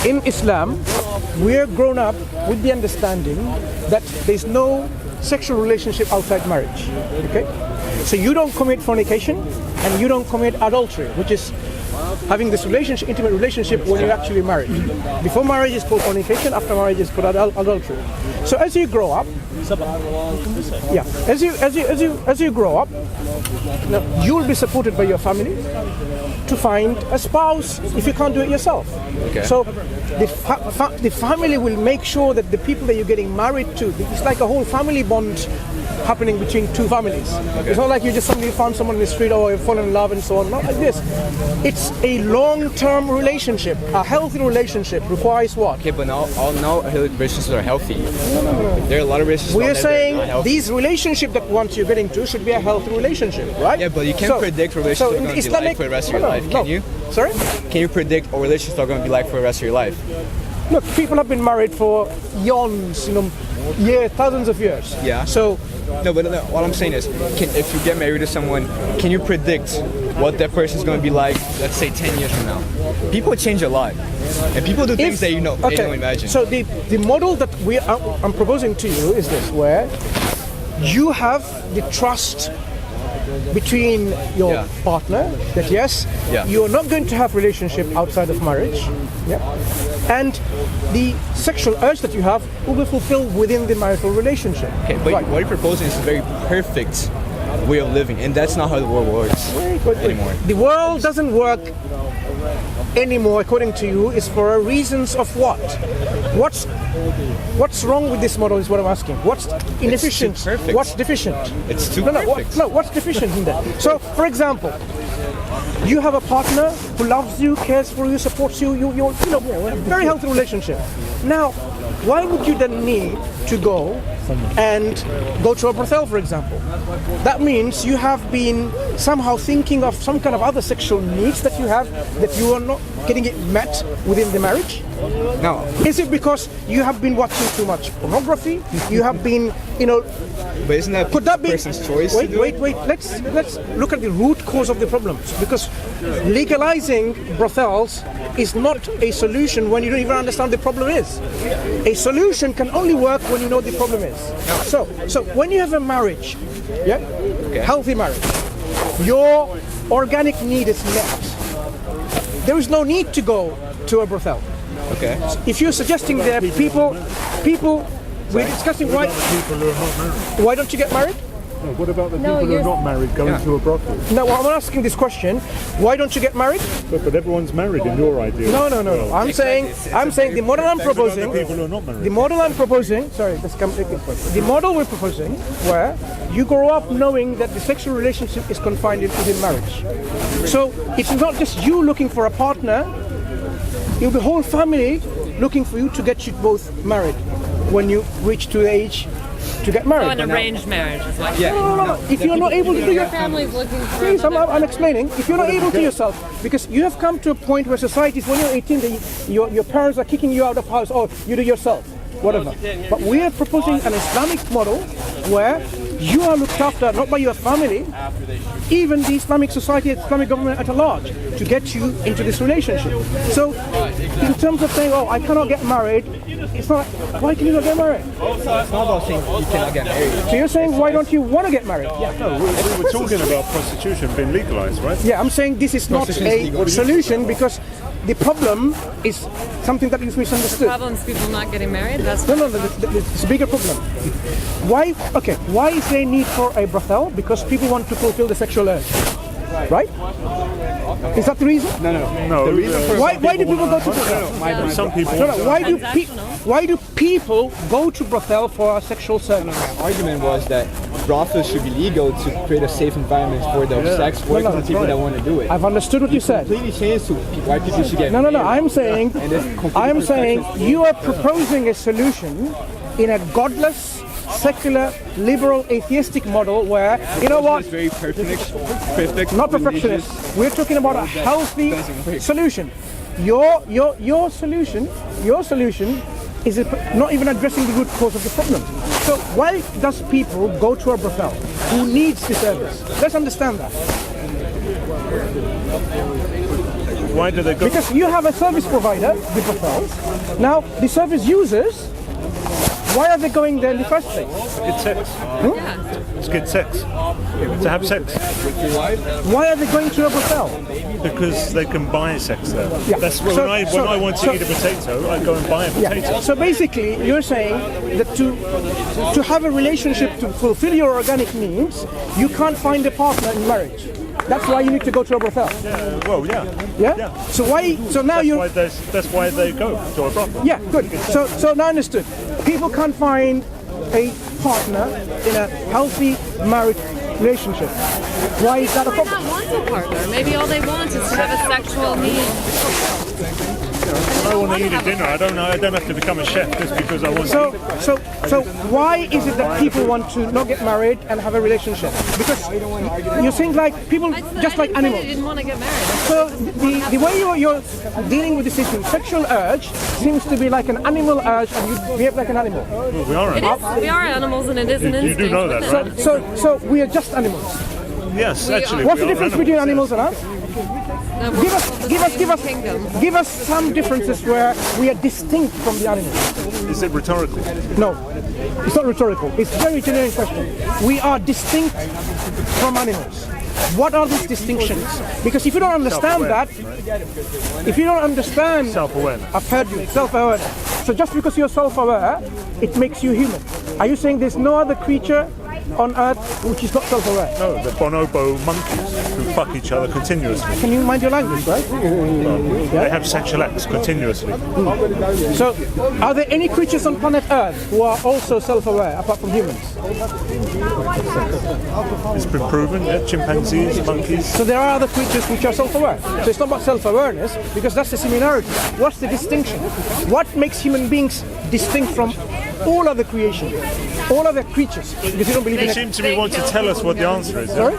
in Islam, we're grown up with the understanding that there's no sexual relationship outside marriage. Okay? So you don't commit fornication and you don't commit adultery, which is having this relationship, intimate relationship when you're actually married. Before marriage is called fornication, after marriage is called adultery. So as you grow up, as you grow up, you will be supported by your family to find a spouse if you can't do it yourself. Okay. So the family will make sure that the people that you're getting married to, it's like a whole family bond happening between two families. Okay. It's not like you just suddenly found someone in the street or you fall in love and so on. Not like this. It's a long-term relationship. A healthy relationship requires what? Okay, but not all relationships are healthy. No. There are a lot of relationships. We're saying these relationships that once you're getting to should be a healthy relationship, right? Yeah, but you can't predict relationships are going to be like for the rest of your life, can you? Sorry? Can you predict what relationships are going to be like for the rest of your life? Look, people have been married for eons, years, thousands of years. Yeah. So. No, but what I'm saying is, if you get married to someone, can you predict what that person is going to be like, let's say 10 years from now? People change a lot. And people do things that they don't imagine. So the model that I'm proposing to you is this, where you have the trust between your partner that yes, you are not going to have relationship outside of marriage, and the sexual urge that you have will be fulfilled within the marital relationship. Okay, but what you're proposing is a very perfect way of living, and that's not how the world works anymore. The world doesn't work anymore, according to you, is for reasons of what? What's wrong with this model is what I'm asking. What's inefficient? It's too perfect. What's deficient? It's too perfect. What's deficient in that? So, for example, you have a partner who loves you, cares for you, supports you, you're very healthy relationship. Now, why would you then need to go to a brothel, for example? That means you have been somehow thinking of some kind of other sexual needs that you have that you are not getting it met within the marriage. No. Is it because you have been watching too much pornography? You have been, But isn't that person's choice? Wait. Let's look at the root cause of the problems. Because legalizing brothels is not a solution when you don't even understand the problem is. A solution can only work when you know the problem is. So when you have a marriage, healthy marriage, your organic need is met. There is no need to go to a brothel. Okay. If you're suggesting that people, we're discussing why people who are not married. Why don't you get married? No, what about the people who are not married going to a brothel? No, I'm asking this question. Why don't you get married? But everyone's married in your idea. No. I'm saying the model I'm proposing. People who are not married. The model I'm proposing. Sorry, let's come. The model we're proposing, where you grow up knowing that the sexual relationship is confined within marriage. So it's not just you looking for a partner. You'll be whole family looking for you to get you both married when you reach to the age to get married. So an arranged marriage is what No. If you're not able to do your family's looking for. Please, I'm explaining. If you're not able to yourself, because you have come to a point where society is when you're 18, your parents are kicking you out of house, or you do yourself, whatever. But we are proposing an Islamic model where you are looked after not by your family, even the Islamic society, Islamic government at large, to get you into this relationship. So, in terms of saying, I cannot get married, it's not like, why can you not get married? It's not about saying you cannot get married. So you're saying, why don't you want to get married? No, we were talking about prostitution being legalized, right? Yeah, I'm saying this is not a solution because the problem is something that is misunderstood. The problem is people not getting married? No, it's a bigger problem. Why is there a need for a brothel? Because people want to fulfill the sexual urge. Right? Is that the reason? No. The reason for Why do people go to brothel? Some people. Why do people go to brothel for a sexual service? My argument was that brothels should be legal to create a safe environment for the sex work and the people that want to do it. I've understood what you said. Completely changed to why people should get married. No. I'm saying you are proposing a solution in a godless, secular, liberal, atheistic model where, you know what? It's very perfect. Not perfectionist. We're talking about a healthy solution. Your solution is not even addressing the root cause of the problem. So why does people go to a brothel who needs the service? Let's understand that. Why do they go? Because you have a service provider, with hotels. Now, the service users, why are they going there in the first place? Get sex. It's get sex. To have sex. Why are they going to a hotel? Because they can buy sex there. Yeah. That's when I want to eat a potato, I go and buy a potato. Yeah. So basically, you're saying that to have a relationship to fulfill your organic needs, you can't find a partner in marriage. That's why you need to go to a brothel. Well, yeah. Yeah. So why? So now That's why they go to a brothel. Yeah. Good. So now understood. People can't find a partner in a healthy marriage relationship. Why is that a Might problem? not want a partner. Maybe all they want is to have a sexual need. I want to eat a dinner. I don't have to become a chef just because I want to eat. So why is it that people want to not get married and have a relationship? Because you think like people just like animals. They didn't want to get married. So the way you're dealing with this issue, sexual urge seems to be like an animal urge, and you behave like an animal. Well, we are It animals. is. We are animals, and it is an You instinct. do know that, isn't it? right? So we are just animals. Yes, actually. What's we the are difference animals, between yes. animals and us? No, we're all the same kingdom. Give us some differences where we are distinct from the animals. Is it rhetorical? No, it's not rhetorical. It's a very generic question. We are distinct from animals. What are these distinctions? Because if you don't understand that, if you don't understand, Self-awareness. I've heard you, self-awareness. So just because you're self-aware, it makes you human. Are you saying there's no other creature on Earth which is not self-aware? No, the bonobo monkeys who fuck each other continuously. Can you mind your language, right? They have sexual acts continuously. So, are there any creatures on planet Earth who are also self-aware, apart from humans? It's been proven that chimpanzees, monkeys. So there are other creatures which are self-aware. So it's not about self-awareness, because that's the similarity. What's the distinction? What makes human beings distinct from all other creation, all other creatures? Because you don't believe in They seem to me want to tell us what the answer is. Sorry?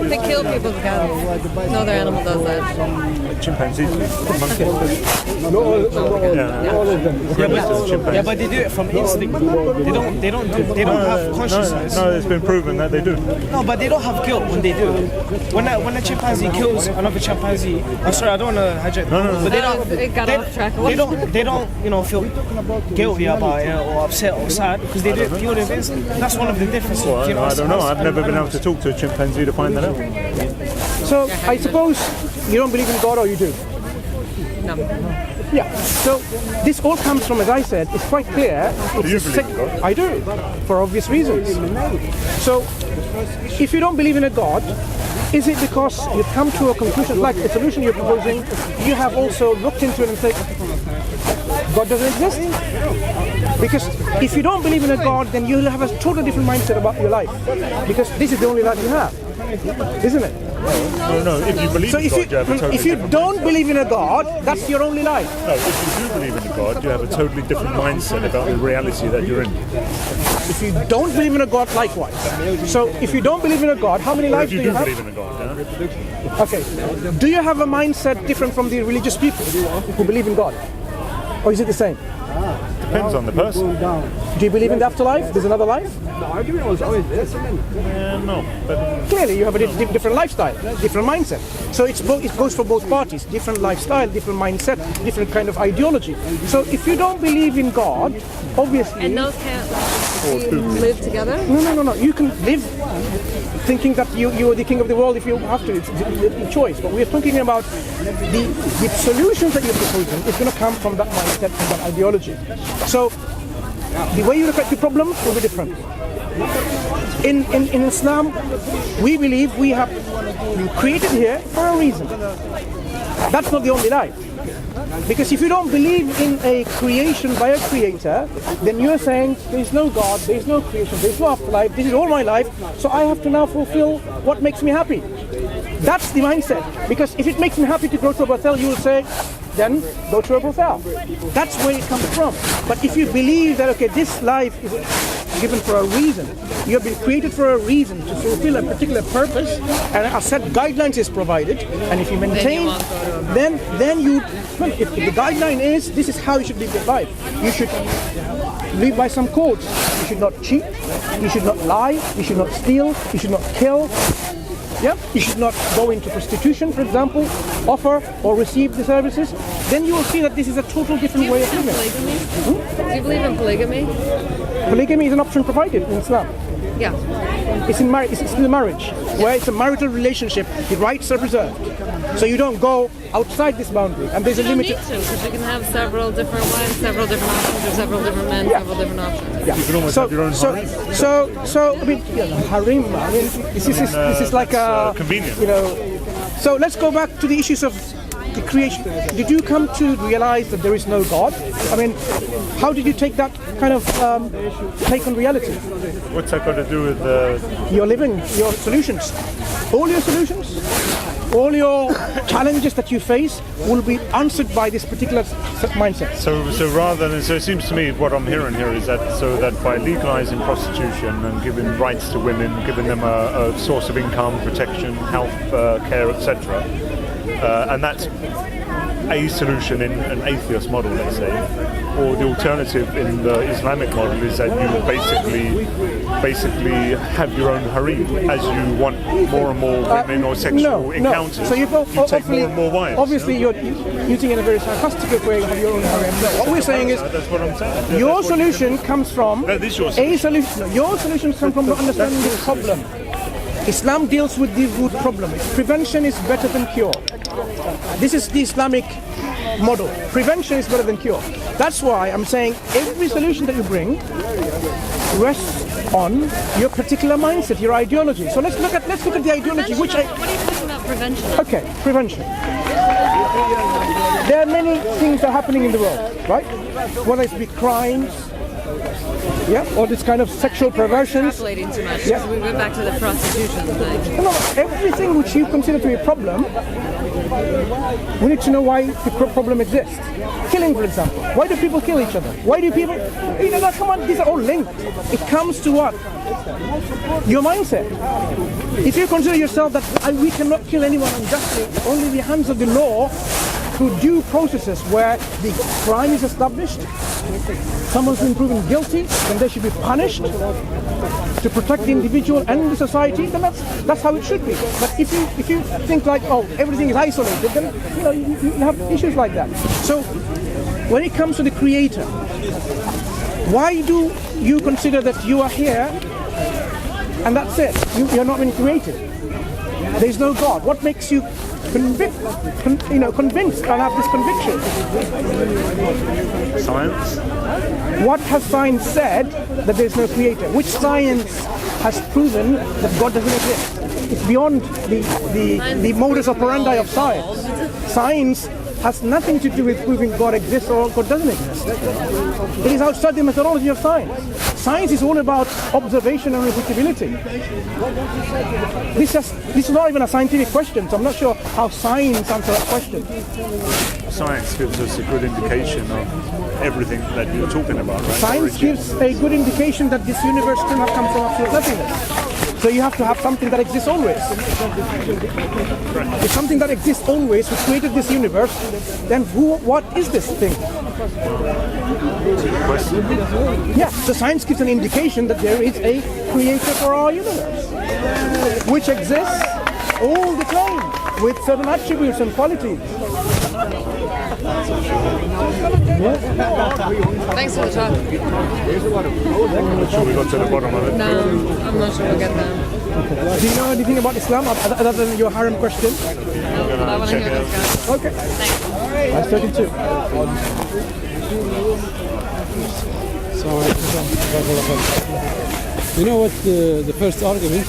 They kill people with guns. No other animal does that. Chimpanzees, monkeys. Yeah, but they do it from instinct. They don't have consciousness. No, it's been proven that they do. No, but they don't have guilt when they do it. When a chimpanzee kills another chimpanzee, I'm sorry, I don't want to hijack. No. But they don't. It got off track. They don't, feel guilty about it or upset or sad because they do it purely with instinct. That's one of the differences. Well, I don't know. I've never been able to talk to a chimpanzee to find that out. So I suppose you don't believe in God, or you do? No. Yeah. So this all comes from, as I said, it's quite clear. Do you believe in God? I do, for obvious reasons. So if you don't believe in a God, is it because you've come to a conclusion, like the solution you're proposing, you have also looked into it and said, God doesn't exist? Because if you don't believe in a God, then you'll have a totally different mindset about your life. Because this is the only life you have, isn't it? No. If you believe So in if God, you have a totally if you different. don't believe in a God, that's your only life. No, if you do believe in a God, you have a totally different mindset about the reality that you're in. If you don't believe in a God, likewise. So if you don't believe in a God, how many If lives you do do you have? believe in a God, yeah? Okay. Do you have a mindset different from the religious people who believe in God? Or is it the same? Depends on the person. Do you believe in the afterlife? There's another life? No, but Clearly, you have a different lifestyle, different mindset. So it goes for both parties. Different lifestyle, different mindset, different kind of ideology. So if you don't believe in God, obviously... And those can't live together? No. You can live thinking that you are the king of the world if you have to. It's a choice. But we're thinking about the solutions that you're proposing is going to come from that mindset, from that ideology. So the way you look at the problem will be different. In Islam, we believe we have been created here for a reason. That's not the only life. Because if you don't believe in a creation by a creator, then you're saying there is no God, there is no creation, there is no afterlife, this is all my life, so I have to now fulfill what makes me happy. That's the mindset. Because if it makes me happy to go to a brothel, you will say, then go to a brothel. That's where it comes from. But if you believe that, okay, this life is given for a reason, you have been created for a reason to fulfill a particular purpose, and a set guidelines is provided, and if you maintain, then if the guideline is, this is how you should live your life. You should live by some codes. You should not cheat, you should not lie, you should not steal, you should not kill. yeah, you should not go into prostitution, for example, offer or receive the services, then you will see that this is a total different way of living. Polygamy? Do you believe in polygamy? Polygamy is an option provided in Islam. Yeah. It's in marriage. It's still marriage, where it's a marital relationship. The rights are preserved, so you don't go outside this boundary. And there's a You don't limited. need to, because you can have several different wives, several different options, or several different men, several different options. Yeah. You can almost have your own harem. So I mean, harem. I mean, this is like a convenient. you know. So let's go back to the issues of the creation. Did you come to realize that there is no God? I mean, how did you take that kind of take on reality? What's that got to do with Your living, your solutions, all your solutions, all your challenges that you face will be answered by this particular mindset. So rather than, so it seems to me what I'm hearing here is that by legalizing prostitution and giving rights to women, giving them a source of income, protection, health care, etc., and that's a solution in an atheist model, let's say, or the alternative in the Islamic model is that you basically have your own harem as you want more and more women or sexual encounters. So you take more and more wives. Obviously, you're using it in a very sarcastic way of your own harem. No, what we're saying is, that's what I'm saying. your solution comes from That is your a solution. No, your solution comes from understanding the problem. Islam deals with the root problem. Prevention is better than cure. This is the Islamic model. Prevention is better than cure. That's why I'm saying every solution that you bring rests on your particular mindset, your ideology. So let's look at the ideology. What are you talking about prevention? Okay, prevention. There are many things that are happening in the world, right? Whether it be crimes, yeah, or this kind of sexual perversions. Extrapolating too much. Yeah. So we went back to the prostitution thing. No, everything which you consider to be a problem, we need to know why the problem exists. Killing, for example. Why do people kill each other? Why do people... come on, these are all linked. It comes to what? Your mindset. If you consider yourself that we cannot kill anyone unjustly, only the hands of the law, through due processes where the crime is established, someone's been proven guilty, then they should be punished to protect the individual and the society, then that's how it should be. But if you think like, oh, everything is isolated, then you have issues like that. So when it comes to the Creator, why do you consider that you are here and that's it? You're not being created. There's no God. What makes you convinced and have this conviction? Science. What has science said that there's no creator? Which science has proven that God doesn't exist? It's beyond the modus operandi of science. Science has nothing to do with proving God exists or God doesn't exist. It is outside the methodology of science. Science is all about observation and repeatability. This is not even a scientific question, so I'm not sure how science answers that question. Science gives us a good indication of everything that you're talking about, right? Science gives a good indication that this universe cannot come from absolute nothingness. So you have to have something that exists always. If something that exists always, which created this universe, then what is this thing? Yeah, so science gives an indication that there is a creator for our universe, which exists all the time with certain attributes and qualities. Thanks for the talk. Sure we got to the bottom of it. No, I'm not sure we'll get there. Do you know anything about Islam other than your harem question? No, but I want to hear this guy. Okay. Thanks. That's 32. You know what the first argument?